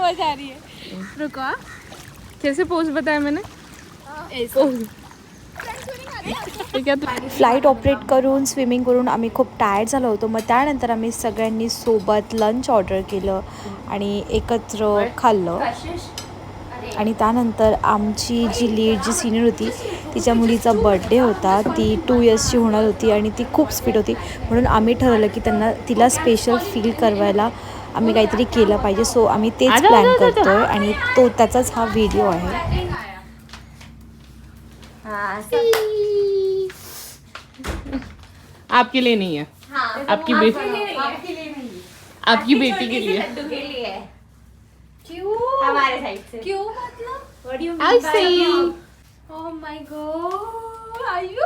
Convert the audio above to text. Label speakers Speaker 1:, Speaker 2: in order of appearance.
Speaker 1: आवाज आ रही है. रुको हाँ. कैसे पोज बताया मैंने.
Speaker 2: फ्लाईट ऑपरेट करून स्विमिंग करून आम्ही खूप टायर्ड झालो होतो. मग त्यानंतर आम्ही सगळ्यांनी सोबत लंच ऑर्डर केलं आणि एकत्र खाल्लं. आणि त्यानंतर आमची जी लीड जी सिनियर होती तिच्या मुलीचा बर्थडे होता. ती 2 इयर्सची होणार होती आणि ती खूप स्वीट होती. म्हणून आम्ही ठरवलं की तिला स्पेशल फील करवायला आम्ही काहीतरी केलं पाहिजे. सो आम्ही तेच प्लॅन करतो आहे आणि त्याचाच हा व्हिडिओ आहे.
Speaker 3: आपके लिए नहीं है. आपकी बेटी आपकी बेटी के लिए.
Speaker 1: क्यों
Speaker 4: हमारे साइड से.
Speaker 1: क्यों मतलब.
Speaker 4: What do you
Speaker 3: I
Speaker 4: mean by
Speaker 3: see.
Speaker 4: love?
Speaker 1: Oh my god. Are you?